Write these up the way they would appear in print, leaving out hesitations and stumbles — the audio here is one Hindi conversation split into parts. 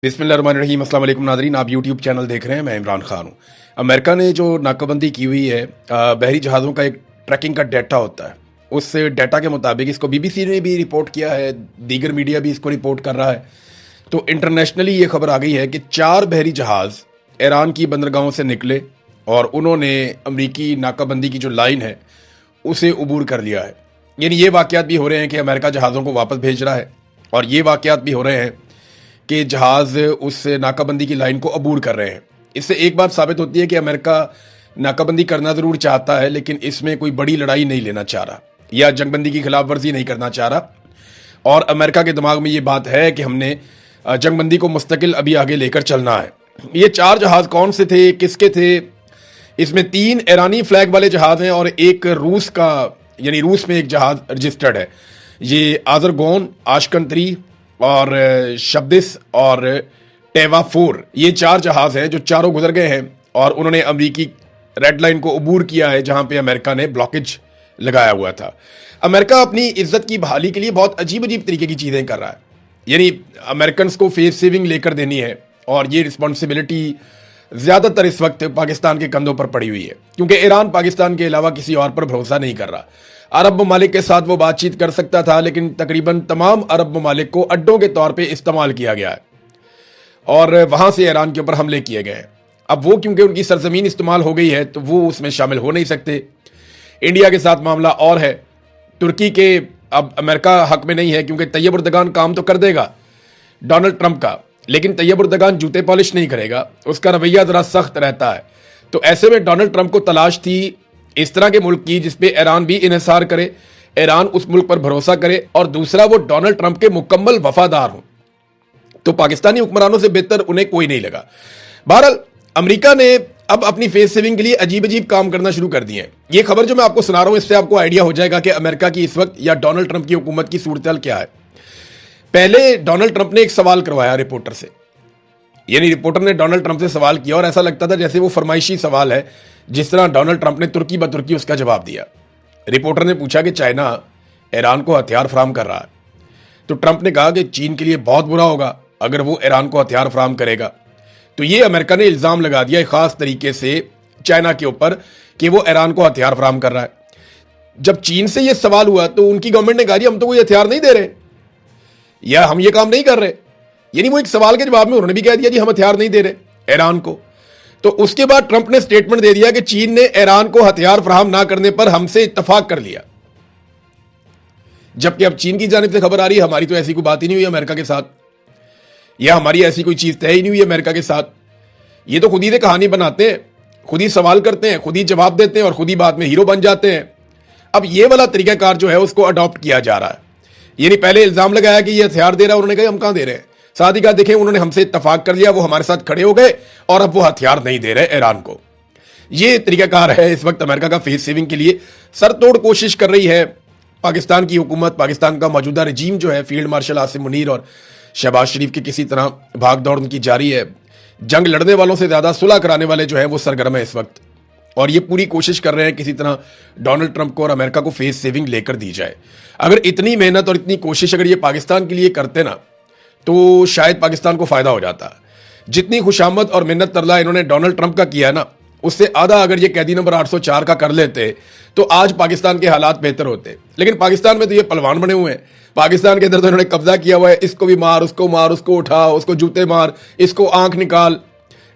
बिस्मिल्लाहिर्रहमानिर्रहीम। अस्सलाम वालेकुम नाज़रीन, आप यूट्यूब चैनल देख रहे हैं। मैं इमरान खान हूँ। अमेरिका ने जो नाकाबंदी की हुई है, बहरी जहाज़ों का एक ट्रैकिंग का डाटा होता है। उस डाटा के मुताबिक इसको बीबीसी ने भी रिपोर्ट किया है, दीगर मीडिया भी इसको रिपोर्ट कर रहा है। तो इंटरनेशनली ये खबर आ गई है कि 4 बहरी जहाज़ ईरान की बंदरगाहों से निकले और उन्होंने अमरीकी नाकाबंदी की जो लाइन है उसे अबूर कर लिया है। यानी ये वाक़यात भी हो रहे हैं कि अमेरिका जहाज़ों को वापस भेज रहा है, और ये वाक़यात भी हो रहे हैं कि जहाज़ उस नाकाबंदी की लाइन को अबूर कर रहे हैं। इससे एक बात साबित होती है कि अमेरिका नाकाबंदी करना ज़रूर चाहता है, लेकिन इसमें कोई बड़ी लड़ाई नहीं लेना चाह रहा या जंगबंदी की खिलाफ वर्जी नहीं करना चाह रहा। और अमेरिका के दिमाग में ये बात है कि हमने जंगबंदी को मुस्तकिल अभी आगे लेकर चलना है। ये 4 जहाज़ कौन से थे, किसके थे? इसमें 3 ईरानी फ्लैग वाले जहाज़ हैं और एक रूस का, यानी रूस में एक जहाज़ रजिस्टर्ड है। ये आजरगोन, आशकन 3 और शब्दिस और टेवा 4, ये 4 जहाज़ हैं जो चारों गुजर गए हैं और उन्होंने अमरीकी रेड लाइन को अबूर किया है, जहां पे अमेरिका ने ब्लॉकेज लगाया हुआ था। अमेरिका अपनी इज्जत की बहाली के लिए बहुत अजीब अजीब तरीके की चीज़ें कर रहा है। यानी अमेरिकन को फेस सेविंग लेकर देनी है, और ये रिस्पॉन्सिबिलिटी ज़्यादातर इस वक्त पाकिस्तान के कंधों पर पड़ी हुई है, क्योंकि ईरान पाकिस्तान के अलावा किसी और पर भरोसा नहीं कर रहा। अरब ममालिक के साथ वो बातचीत कर सकता था, लेकिन तकरीबन तमाम अरब ममालिक को अड्डों के तौर पे इस्तेमाल किया गया है और वहां से ईरान के ऊपर हमले किए गए हैं। अब वो क्योंकि उनकी सरजमीन इस्तेमाल हो गई है तो वो उसमें शामिल हो नहीं सकते। इंडिया के साथ मामला और है। तुर्की के अब अमेरिका हक में नहीं है, क्योंकि तैयब उर्दगान काम तो कर देगा डोनाल्ड ट्रंप का, लेकिन तैयब उर्दगान जूते पॉलिश नहीं करेगा, उसका रवैया ज़रा सख्त रहता है। तो ऐसे में डोनाल्ड ट्रंप को तलाश थी इस तरह के मुल्क की जिसपे ईरान भी इन्हिसार करे, ईरान उस मुल्क पर भरोसा करे, और दूसरा वो डोनाल्ड ट्रंप के मुकम्मल वफादार हो। तो पाकिस्तानी हुक्मरानों से बेहतर उन्हें कोई नहीं लगा। बहरहाल अमेरिका ने अब अपनी फेस सेविंग के लिए अजीब अजीब काम करना शुरू कर दिए हैं। ये खबर जो मैं आपको सुना रहा हूं, इससे आपको आइडिया हो जाएगा कि अमेरिका की इस वक्त या डोनाल्ड ट्रंप की हुकूमत की सूरत क्या है। पहले डोनाल्ड ट्रंप ने एक सवाल करवाया रिपोर्टर से, यानी रिपोर्टर ने डोनाल्ड ट्रंप से सवाल किया और ऐसा लगता था जैसे वो फरमाइशी सवाल है, जिस तरह डोनाल्ड ट्रंप ने तुर्की ब तुर्की उसका जवाब दिया। रिपोर्टर ने पूछा कि चाइना ईरान को हथियार फराहम कर रहा है, तो ट्रंप ने कहा कि चीन के लिए बहुत बुरा होगा अगर वो ईरान को हथियार फराहम करेगा। तो ये अमेरिका ने इल्ज़ाम लगा दिया एक खास तरीके से चाइना के ऊपर कि वो ईरान को हथियार फराहम कर रहा है। जब चीन से ये सवाल हुआ तो उनकी गवर्नमेंट ने कहा हम तो कोई हथियार नहीं दे रहे या हम ये काम नहीं कर रहे। यानी वो एक सवाल के जवाब में उन्होंने भी कह दिया जी हम हथियार नहीं दे रहे ईरान को। तो उसके बाद ट्रंप ने स्टेटमेंट दे दिया कि चीन ने ईरान को हथियार फराहम ना करने पर हमसे इत्तफाक कर लिया। जबकि अब चीन की जानिब से खबर आ रही है हमारी तो ऐसी कोई बात ही नहीं हुई अमेरिका के साथ, या हमारी ऐसी कोई चीज तय ही नहीं हुई अमेरिका के साथ। ये तो खुद ही से कहानी बनाते हैं, खुद ही सवाल करते हैं, खुद ही जवाब देते हैं और खुद ही बाद में हीरो बन जाते हैं। अब ये वाला तरीकाकार जो है उसको अडॉप्ट किया जा रहा है। यानी पहले इल्जाम लगाया कि ये हथियार दे रहा है, उन्होंने कहा हम कहां दे रहे हैं। साथ ही कहा देखें उन्होंने हमसे इत्तफाक कर लिया, वो हमारे साथ खड़े हो गए और अब वो हथियार नहीं दे रहे ईरान को। ये तरीकाकार है इस वक्त अमेरिका का फेस सेविंग के लिए सरतोड़ कोशिश कर रही है पाकिस्तान की हुकूमत। पाकिस्तान का मौजूदा रजीम जो है, फील्ड मार्शल आसिम मुनीर और शहबाज शरीफ की किसी तरह भाग दौड़ उनकी जारी है। जंग लड़ने वालों से ज्यादा सुलह कराने वाले जो है वो सरगर्म है इस वक्त, और ये पूरी कोशिश कर रहे हैं किसी तरह डोनाल्ड ट्रंप को और अमेरिका को फेस सेविंग लेकर दी जाए। अगर इतनी मेहनत और इतनी कोशिश अगर ये पाकिस्तान के लिए करते ना तो शायद पाकिस्तान को फायदा हो जाता। जितनी खुशामद और मिन्नत तरला इन्होंने डोनाल्ड ट्रंप का किया ना, उससे आधा अगर ये कैदी नंबर 804 का कर लेते तो आज पाकिस्तान के हालात बेहतर होते। लेकिन पाकिस्तान में तो ये पहलवान बने हुए हैं, पाकिस्तान के अंदर तो इन्होंने कब्जा किया हुआ है। इसको भी मार, उसको उठा, उसको जूते मार, इसको आंख निकाल,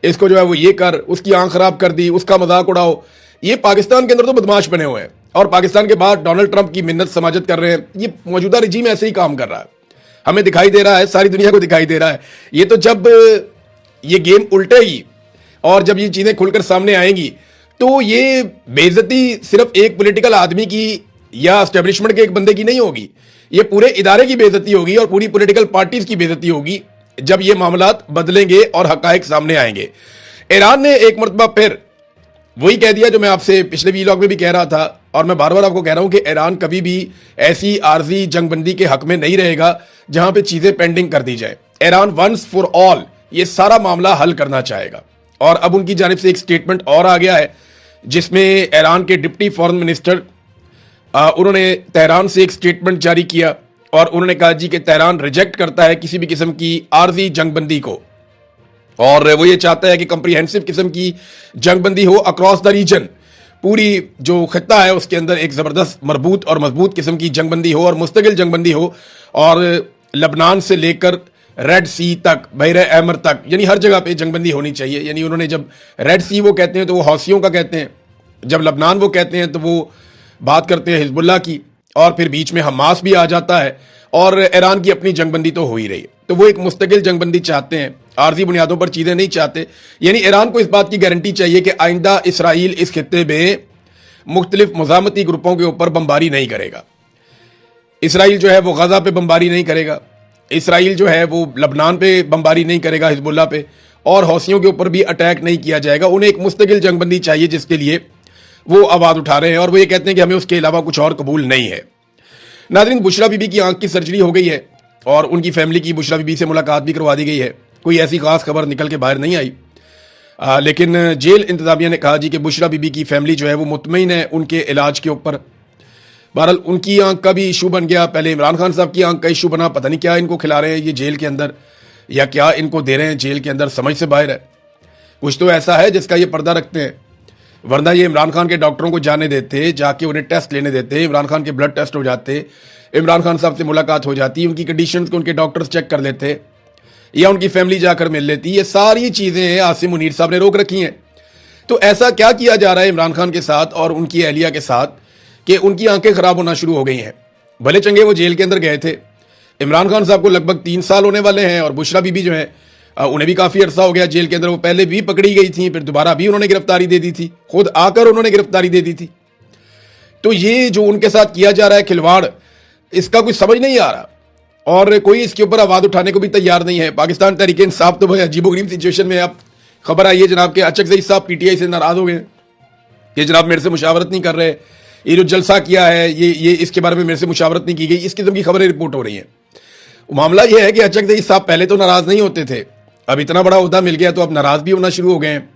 इसको जो है वो ये कर, उसकी आंख खराब कर दी, उसका मजाक उड़ाओ। ये पाकिस्तान के अंदर तो बदमाश बने हुए हैं और पाकिस्तान के बाद डोनाल्ड ट्रंप की मिन्नत समाजत कर रहे हैं। ये मौजूदा रजीम ऐसे ही काम कर रहा है, हमें दिखाई दे रहा है, सारी दुनिया को दिखाई दे रहा है। ये तो जब ये गेम उल्टेगी और जब ये चीजें खुलकर सामने आएंगी तो ये बेइज्जती सिर्फ एक पॉलिटिकल आदमी की या एस्टेब्लिशमेंट के एक बंदे की नहीं होगी, ये पूरे इदारे की बेइज्जती होगी और पूरी पॉलिटिकल पार्टीज की बेइज्जती होगी जब ये मामलात बदलेंगे और हकायक सामने आएंगे। ईरान ने एक मरतबा फिर वही कह दिया जो मैं आपसे पिछले वीलॉग में भी कह रहा था, और मैं बार बार आपको कह रहा हूं कि ईरान कभी भी ऐसी आर्जी जंगबंदी के हक में नहीं रहेगा जहां पे चीजें पेंडिंग कर दी जाए। ईरान वंस फॉर ऑल ये सारा मामला हल करना चाहेगा, और अब उनकी जानिब से एक स्टेटमेंट और आ गया है जिसमें ईरान के डिप्टी फॉरेन मिनिस्टर उन्होंने तेहरान से एक स्टेटमेंट जारी किया और उन्होंने कहा जी कि तेहरान रिजेक्ट करता है किसी भी किस्म की आर्जी जंगबंदी को और वो ये चाहता है कि कंप्रीहेंसिव किस्म की जंगबंदी हो अक्रॉस द रीजन। पूरी जो खित्ता है उसके अंदर एक ज़बरदस्त मरबूत और मजबूत किस्म की जंगबंदी हो और मुस्तकिल जंगबंदी हो, और लबनान से लेकर रेड सी तक, बहर अहमर तक, यानी हर जगह पे जंगबंदी होनी चाहिए। यानी उन्होंने जब रेड सी वो कहते हैं तो वो हौसियों का कहते हैं, जब लबनान वो कहते हैं तो वो बात करते हैं हिजबुल्लाह की, और फिर बीच में हमास भी आ जाता है, और ईरान की अपनी जंगबंदी तो हो ही रही है। तो वो एक मुस्तकिल जंगबंदी चाहते हैं, आर्जी बुनियादों पर चीज़ें नहीं चाहते। यानी ईरान को इस बात की गारंटी चाहिए कि आइंदा इसराइल इस खित्ते में मुख्तलिफ मुजामती ग्रुपों के ऊपर बमबारी नहीं करेगा। इसराइल जो है वो गजा पे बमबारी नहीं करेगा, इसराइल जो है वो लबनान पे बमबारी नहीं करेगा, हिजबुल्लाह पे, और हौसियों के ऊपर भी अटैक नहीं किया जाएगा। उन्हें एक मुस्तकिल जंगबंदी चाहिए जिसके लिए वो आवाज़ उठा रहे हैं, और वो ये कहते हैं कि हमें उसके अलावा कुछ और कबूल नहीं है। नाज़रीन, बुशरा बीबी की आंख की सर्जरी हो गई है और उनकी फैमिली की बुशरा बीबी से मुलाकात भी करवा दी गई है। कोई ऐसी खास खबर निकल के बाहर नहीं आई, लेकिन जेल इंतजामिया ने कहा जी कि बुशरा बीबी की फैमिली जो है वो मुतमईन है उनके इलाज के ऊपर। बहरहाल उनकी आंख का भी इशू बन गया, पहले इमरान खान साहब की आंख का इशू बना, पता नहीं क्या इनको खिला रहे हैं ये जेल के अंदर, या क्या इनको दे रहे हैं जेल के अंदर, समझ से बाहर है। कुछ तो ऐसा है जिसका ये पर्दा रखते हैं, वरना ये इमरान खान के डॉक्टरों को जाने देते, जाके उन्हें टेस्ट लेने देते, इमरान खान के ब्लड टेस्ट हो जाते, इमरान खान साहब से मुलाकात हो जाती, उनकी कंडीशंस को उनके डॉक्टर्स चेक कर लेते, या उनकी फैमिली जाकर मिल लेती। ये सारी चीज़ें आसिम मुनीर साहब ने रोक रखी हैं। तो ऐसा क्या किया जा रहा है इमरान खान के साथ और उनकी अहलिया के साथ कि उनकी आंखें खराब होना शुरू हो गई हैं। भले चंगे वो जेल के अंदर गए थे, इमरान खान साहब को लगभग 3 साल होने वाले हैं, और बुशरा बीबी जो है उन्हें भी काफ़ी अरसा हो गया जेल के अंदर। वो पहले भी पकड़ी गई थी, फिर दोबारा भी उन्होंने गिरफ्तारी दे दी थी, खुद आकर उन्होंने गिरफ्तारी दे दी थी। तो ये जो उनके साथ किया जा रहा है खिलवाड़, इसका कुछ समझ नहीं आ रहा, और कोई इसके ऊपर आवाज़ उठाने को भी तैयार नहीं है। पाकिस्तान तहरीक इंसाफ तो भाई अजीबोगरीब सिचुएशन में। अब खबर आई है जनाब के अचक साहब PTI से नाराज़ हो गए, ये जनाब मेरे से मुशावरत नहीं कर रहे, ये जो जलसा किया है ये इसके बारे में मेरे से मुशावरत नहीं की गई, इस किस्म की खबरें रिपोर्ट हो रही हैं। मामला यह है कि अचक साहब पहले तो नाराज़ नहीं होते थे, अब इतना बड़ा ओहदा मिल गया तो अब नाराज़ भी होना शुरू हो गए हैं।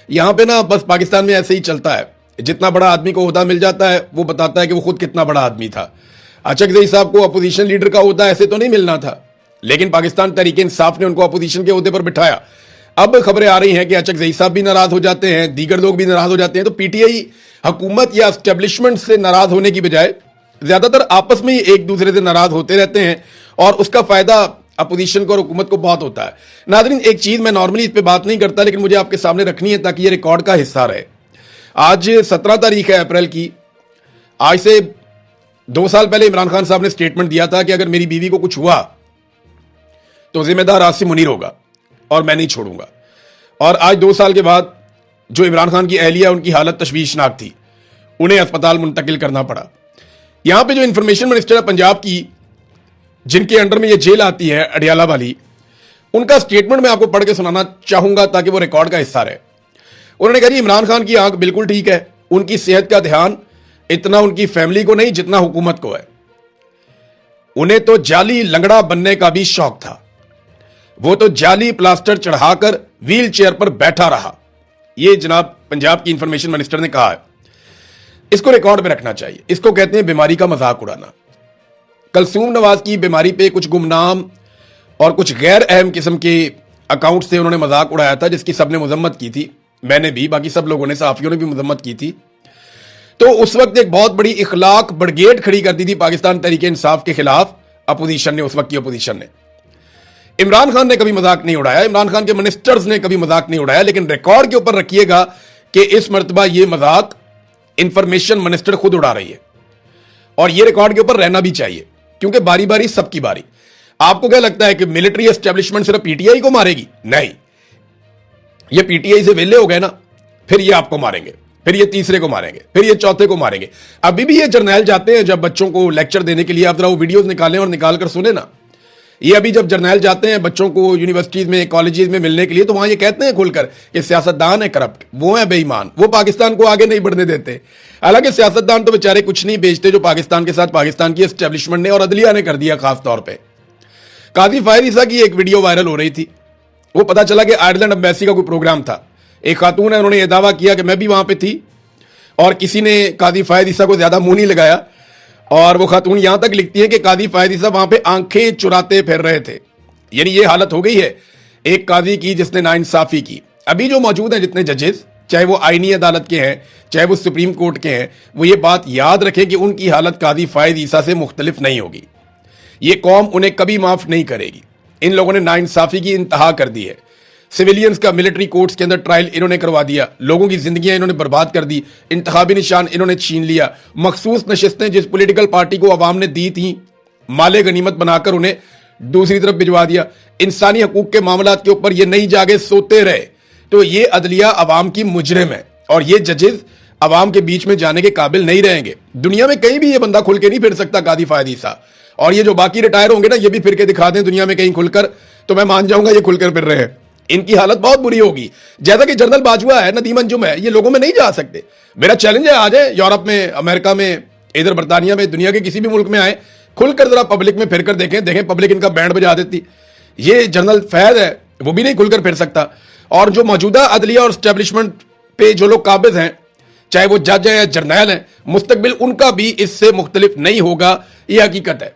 यहाँ पे ना बस पाकिस्तान में ऐसे ही चलता है, जितना बड़ा आदमी को ओहदा मिल जाता है वो बताता है कि वो खुद कितना बड़ा आदमी था। अचक साहब को अपोजिशन लीडर का ओहदा ऐसे तो नहीं मिलना था, लेकिन पाकिस्तान तहरीक इंसाफ ने उनको अपोजिशन के ओहदे पर बिठाया। अब खबरें आ रही हैं कि अचक साहब भी नाराज हो जाते हैं, दीगर लोग भी नाराज हो जाते हैं। तो PTI हुकूमत या एस्टेब्लिशमेंट से नाराज होने की बजाय ज्यादातर आपस में ही एक दूसरे से नाराज होते रहते हैं, और उसका फायदा अपोजिशन को और हुकूमत को बहुत होता है। नाज़रीन, एक चीज मैं नॉर्मली इस पर बात नहीं करता, लेकिन मुझे आपके सामने रखनी है ताकि ये रिकॉर्ड का हिस्सा रहे। आज 17 तारीख है अप्रैल की। आज से 2 साल पहले इमरान खान साहब ने स्टेटमेंट दिया था कि अगर मेरी बीवी को कुछ हुआ तो जिम्मेदार आसिम मुनीर होगा और मैं नहीं छोड़ूंगा। और आज 2 साल के बाद जो इमरान खान की अहलिया, उनकी हालत तशवीशनाक थी, उन्हें अस्पताल मुंतकिल करना पड़ा। यहां पे जो इंफॉर्मेशन मिनिस्टर है पंजाब की, जिनके अंडर में ये जेल आती है अडियाला वाली, उनका स्टेटमेंट मैं आपको पढ़ के सुनाना चाहूंगा ताकि वो रिकॉर्ड का हिस्सा रहे। उन्होंने कहा इमरान खान की आंख बिल्कुल ठीक है, उनकी सेहत का ध्यान इतना उनकी फैमिली को नहीं जितना हुकूमत को है। उन्हें तो जाली लंगड़ा बनने का भी शौक था, वो तो जाली प्लास्टर चढ़ाकर व्हील चेयर पर बैठा रहा। ये जनाब पंजाब की इंफॉर्मेशन मिनिस्टर ने कहा है। इसको रिकॉर्ड में रखना चाहिए। इसको कहते हैं बीमारी का मजाक उड़ाना। कलसूम नवाज की बीमारी पे कुछ गुमनाम और कुछ गैर अहम किस्म के अकाउंट से उन्होंने मजाक उड़ाया था, जिसकी सबने मजम्मत की थी, मैंने भी, बाकी सब लोगों ने, सहाफियों ने भी मजम्मत की थी। तो उस वक्त एक बहुत बड़ी इखलाक ब्रिगेड खड़ी कर दी थी पाकिस्तान तहरीक इंसाफ के खिलाफ अपोजिशन ने, उस वक्त की अपोजिशन ने। इमरान खान ने कभी मजाक नहीं उड़ाया, इमरान खान के मिनिस्टर्स ने कभी मजाक नहीं उड़ाया, लेकिन रिकॉर्ड के ऊपर रखिएगा कि इस मरतबा ये मजाक इंफॉर्मेशन मिनिस्टर खुद उड़ा रही है, और ये रिकॉर्ड के ऊपर रहना भी चाहिए, क्योंकि बारी बारी सबकी बारी। आपको क्या लगता है कि मिलिट्री एस्टेब्लिशमेंट सिर्फ PTI को मारेगी? नहीं, ये PTI से वेले हो गए ना, फिर ये आपको मारेंगे, फिर ये तीसरे को मारेंगे, फिर ये चौथे को मारेंगे। अभी भी ये जर्नैल जाते हैं जब बच्चों को लेक्चर देने के लिए, आप जरा वो वीडियोस निकालें और निकाल कर सुने ना। ये अभी जब जर्नैल जाते हैं बच्चों को यूनिवर्सिटीज में, कॉलेजेस में मिलने के लिए, तो वहां ये कहते हैं खुलकर कि सियासतदान है करप्ट, वो है बेईमान, वो पाकिस्तान को आगे नहीं बढ़ने देते। हालांकि सियासतदान तो बेचारे कुछ नहीं बेचते जो पाकिस्तान के साथ पाकिस्तान की एस्टेब्लिशमेंट ने और अदलिया ने कर दिया। खास तौर पर काजी फायर ईसा की एक वीडियो वायरल हो रही थी, वो पता चला कि आयरलैंड एम्बेसी का कोई प्रोग्राम था। एक खातून है, उन्होंने यह दावा किया कि मैं भी वहां पे थी, और किसी ने काजी फायर ईसा को ज्यादा मुंह नहीं लगाया, और वो खातून यहां तक लिखती है कि काजी फायर ईसा वहां पे आंखें चुराते फिर रहे थे। यानी ये हालत हो गई है एक काजी की जिसने नाइंसाफी की। अभी जो मौजूद हैं जितने जजेस, चाहे वो आईनी अदालत के हैं चाहे वो सुप्रीम कोर्ट के हैं, वो ये बात याद रखें कि उनकी हालत काजी फायद ईसा से मुख्तलिफ नहीं होगी। ये कौम उन्हें कभी माफ नहीं करेगी। इन लोगों ने नाइंसाफी की इंतहा कर दी है। सिविलियंस का मिलिट्री कोर्ट्स के अंदर ट्रायल इन्होंने करवा दिया, लोगों की जिंदगियां इन्होंने बर्बाद कर दी, इंतखाबी निशान इन्होंने छीन लिया। मखसूस नशिस्तें जिस पॉलिटिकल पार्टी को अवाम ने दी थी, माले गनीमत बनाकर उन्हें दूसरी तरफ भिजवा दिया। इंसानी हकूक के मामलात के ऊपर ये नहीं जागे सोते रहे। तो ये अदलिया अवाम की मुजरिम है और ये जजेस अवाम के बीच में जाने के काबिल नहीं रहेंगे। दुनिया में कहीं भी ये बंदा खुल के नहीं फिर सकता कादी फायद ईसा। और ये जो बाकी रिटायर होंगे ना, ये भी फिर के दिखा दें दुनिया में कहीं खुलकर, तो मैं मान जाऊंगा ये खुलकर फिर रहे हैं। इनकी हालत बहुत बुरी होगी। जैसा कि जनरल बाजवा है, नदीम अंजुम है, ये लोगों में नहीं जा सकते। मेरा चैलेंज है, आ जाए यूरोप में, अमेरिका में, इधर बरतानिया में, दुनिया के किसी भी मुल्क में आए, खुलकर जरा पब्लिक में फिरकर देखें पब्लिक इनका बैंड बजा देती। ये जनरल फैज है, वो भी नहीं खुलकर फिर सकता। और जो मौजूदा अदलिया और स्टैब्लिशमेंट पे जो लोग काबिज हैं, चाहे वो जज हैं या जर्नैल हैं, मुस्तकबिल उनका भी इससे मुख्तलिफ नहीं होगा। ये हकीकत है।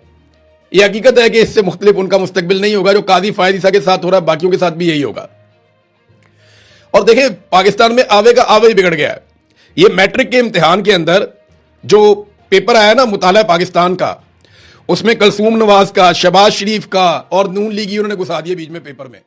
ये हकीकत है कि इससे मुख्तलिफ उनका मुस्तकबिल नहीं होगा। जो काजी फायद ईसा के साथ हो रहा है, बाकियों के साथ भी यही होगा। और देखें, पाकिस्तान में आवे का आवे ही बिगड़ गया है। ये मैट्रिक के इम्तिहान के अंदर जो पेपर आया ना मुताला पाकिस्तान का, उसमें कलसूम नवाज का, शहबाज शरीफ का और नून लीगी उन्होंने घुसा दिए बीच में पेपर में।